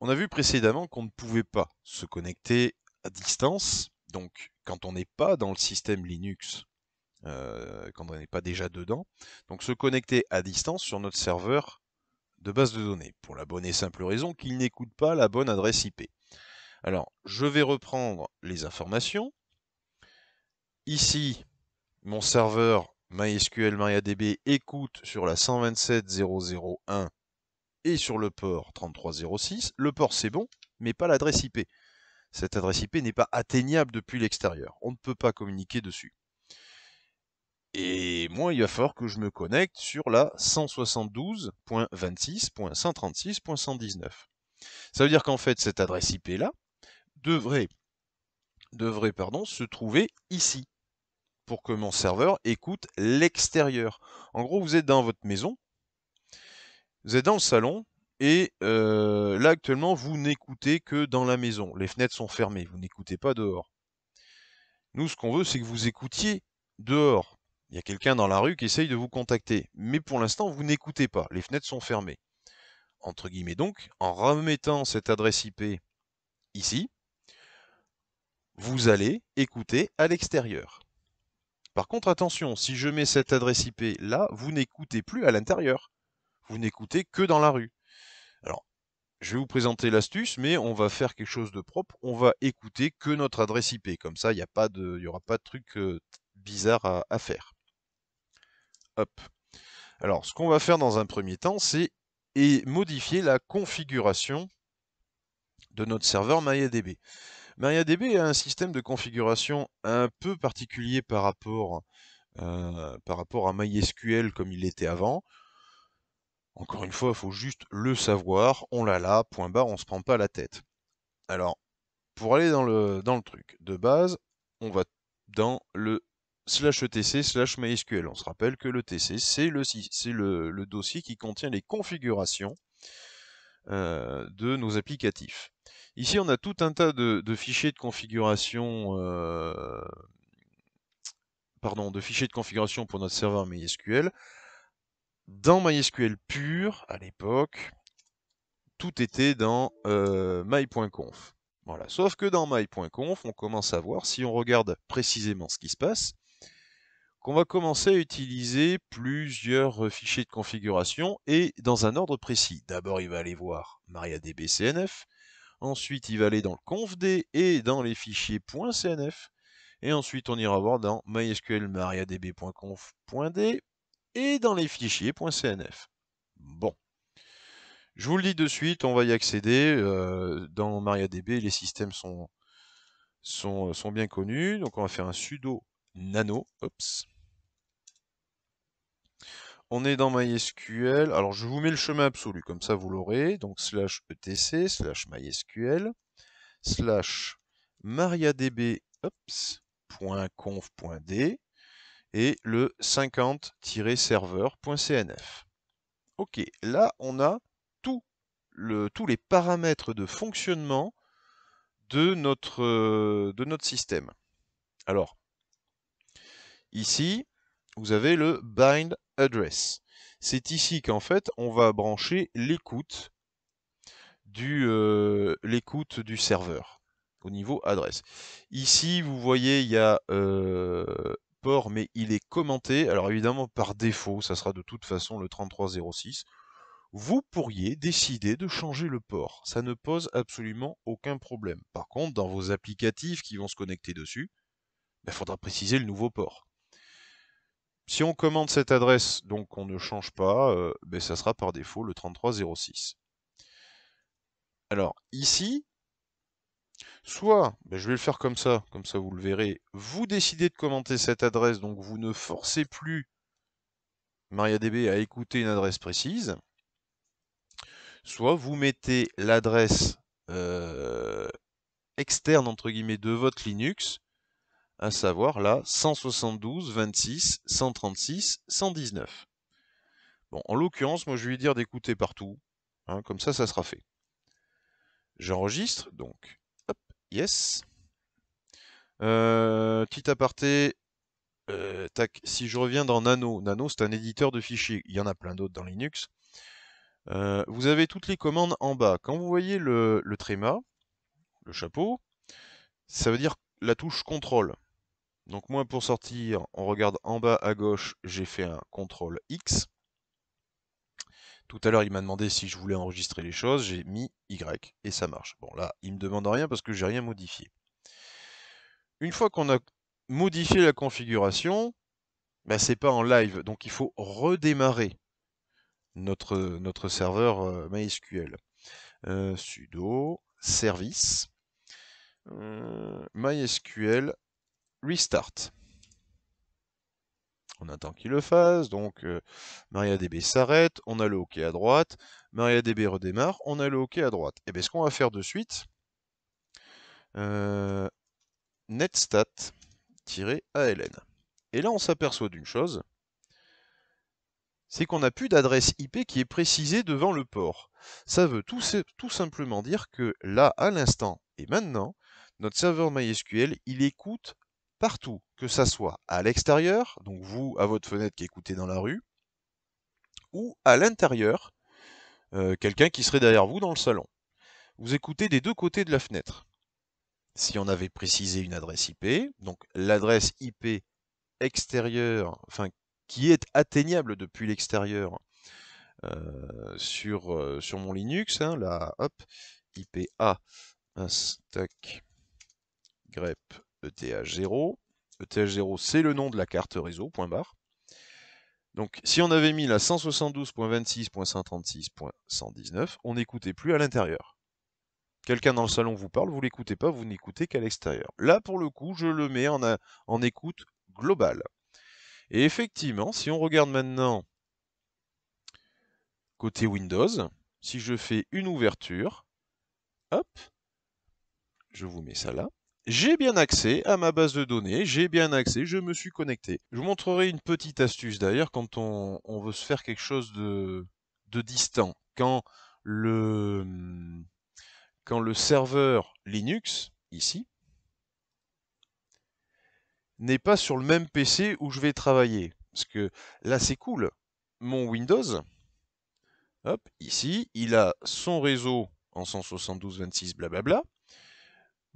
On a vu précédemment qu'on ne pouvait pas se connecter à distance, donc quand on n'est pas dans le système Linux, quand on n'est pas déjà dedans, donc se connecter à distance sur notre serveur de base de données, pour la bonne et simple raison qu'il n'écoute pas la bonne adresse IP. Alors, je vais reprendre les informations. Ici, mon serveur MySQL MariaDB écoute sur la 127.0.0.1 et sur le port 33.0.6. Le port, c'est bon, mais pas l'adresse IP. Cette adresse IP n'est pas atteignable depuis l'extérieur. On ne peut pas communiquer dessus. Et moi, il va falloir que je me connecte sur la 172.26.136.119. Ça veut dire qu'en fait, cette adresse IP-là devrait se trouver ici, pour que mon serveur écoute l'extérieur. En gros, vous êtes dans votre maison, vous êtes dans le salon, et là, actuellement, vous n'écoutez que dans la maison. Les fenêtres sont fermées, vous n'écoutez pas dehors. Nous, ce qu'on veut, c'est que vous écoutiez dehors. Il y a quelqu'un dans la rue qui essaye de vous contacter. Mais pour l'instant, vous n'écoutez pas. Les fenêtres sont fermées. Entre guillemets donc, en remettant cette adresse IP ici, vous allez écouter à l'extérieur. Par contre, attention, si je mets cette adresse IP là, vous n'écoutez plus à l'intérieur. Vous n'écoutez que dans la rue. Alors, je vais vous présenter l'astuce, mais on va faire quelque chose de propre. On va écouter que notre adresse IP. Comme ça, il n'y aura pas de truc bizarre à faire. Hop. Alors, ce qu'on va faire dans un premier temps, c'est modifier la configuration de notre serveur MariaDB. MariaDB a un système de configuration un peu particulier par rapport à MySQL comme il était avant. Encore une fois, il faut juste le savoir. On l'a là, point barre, on ne se prend pas la tête. Alors, pour aller dans le truc, de base, on va dans le /etc/MySQL. On se rappelle que le TC, c'est le dossier qui contient les configurations de nos applicatifs. Ici, on a tout un tas de fichiers de configuration, de fichiers de configuration pour notre serveur MySQL. Dans MySQL pur, à l'époque, tout était dans my.conf. Voilà. Sauf que dans my.conf, on commence à voir, si on regarde précisément ce qui se passe, qu'on va commencer à utiliser plusieurs fichiers de configuration et dans un ordre précis. D'abord, il va aller voir MariaDB CNF, ensuite il va aller dans le confd et dans les fichiers .cnf, et ensuite on ira voir dans MySQL mariadb.conf.d et dans les fichiers .cnf. Bon. Je vous le dis de suite, on va y accéder. Dans MariaDB, les systèmes sont bien connus. Donc on va faire un sudo nano. Oups. On est dans MySQL. Alors je vous mets le chemin absolu, comme ça vous l'aurez. Donc /etc, /MySQL, /MariaDB, .conf.d et le 50-serveur.cnf. Ok, là on a tous les paramètres de fonctionnement de notre système. Alors, ici, vous avez le bind address. C'est ici qu'en fait, on va brancher l'écoute du serveur au niveau adresse. Ici, vous voyez, il y a port, mais il est commenté. Alors évidemment, par défaut, ça sera de toute façon le 3306. Vous pourriez décider de changer le port. Ça ne pose absolument aucun problème. Par contre, dans vos applicatifs qui vont se connecter dessus, il faudra préciser le nouveau port. Si on commande cette adresse, donc qu'on ne change pas, ça sera par défaut le 3306. Alors ici, soit, je vais le faire comme ça vous le verrez, vous décidez de commenter cette adresse, donc vous ne forcez plus MariaDB à écouter une adresse précise, soit vous mettez l'adresse externe entre guillemets de votre Linux, à savoir la 172.26.136.119. Bon, en l'occurrence, moi je vais lui dire d'écouter partout, hein, comme ça sera fait. J'enregistre, donc, hop, yes. Petit aparté, tac, si je reviens dans Nano, Nano c'est un éditeur de fichiers, il y en a plein d'autres dans Linux. Vous avez toutes les commandes en bas. Quand vous voyez le tréma, le chapeau, ça veut dire la touche contrôle. Donc moi, pour sortir, on regarde en bas à gauche, j'ai fait un CTRL X. Tout à l'heure, il m'a demandé si je voulais enregistrer les choses, j'ai mis Y et ça marche. Bon là, il me demande rien parce que j'ai rien modifié. Une fois qu'on a modifié la configuration, bah, c'est pas en live, donc il faut redémarrer notre serveur MySQL. Sudo service MySQL restart. On attend qu'il le fasse, donc MariaDB s'arrête, on a le OK à droite, MariaDB redémarre, on a le OK à droite. Et bien ce qu'on va faire de suite, netstat-aln. Et là on s'aperçoit d'une chose, c'est qu'on n'a plus d'adresse IP qui est précisée devant le port. Ça veut tout simplement dire que là, à l'instant et maintenant, notre serveur MySQL, il écoute partout, que ça soit à l'extérieur, donc vous, à votre fenêtre qui écoutez dans la rue, ou à l'intérieur, quelqu'un qui serait derrière vous dans le salon. Vous écoutez des deux côtés de la fenêtre. Si on avait précisé une adresse IP, donc l'adresse IP extérieure, enfin qui est atteignable depuis l'extérieur sur mon Linux, hein, là, hop, IPA stack grep ETH0. ETH0, c'est le nom de la carte réseau, point barre. Donc, si on avait mis la 172.26.136.119, on n'écoutait plus à l'intérieur. Quelqu'un dans le salon vous parle, vous l'écoutez pas, vous n'écoutez qu'à l'extérieur. Là, pour le coup, je le mets en écoute globale. Et effectivement, si on regarde maintenant côté Windows, si je fais une ouverture, hop, je vous mets ça là. J'ai bien accès à ma base de données, j'ai bien accès, je me suis connecté. Je vous montrerai une petite astuce d'ailleurs quand on veut se faire quelque chose de distant. Quand le serveur Linux, ici, n'est pas sur le même PC où je vais travailler. Parce que là, c'est cool. Mon Windows, hop, ici, il a son réseau en 172.26, blablabla.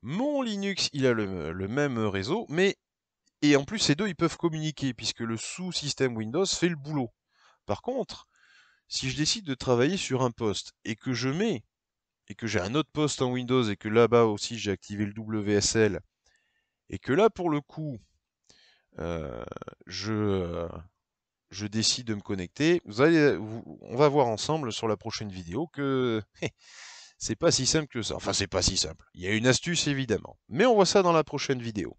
Mon Linux, il a le même réseau, mais et en plus, ces deux, ils peuvent communiquer, puisque le sous-système Windows fait le boulot. Par contre, si je décide de travailler sur un poste, et que j'ai un autre poste en Windows, et que là-bas aussi j'ai activé le WSL, et que là, pour le coup, euh, je décide de me connecter, on va voir ensemble sur la prochaine vidéo que c'est pas si simple que ça. Enfin, c'est pas si simple. Il y a une astuce, évidemment. Mais on voit ça dans la prochaine vidéo.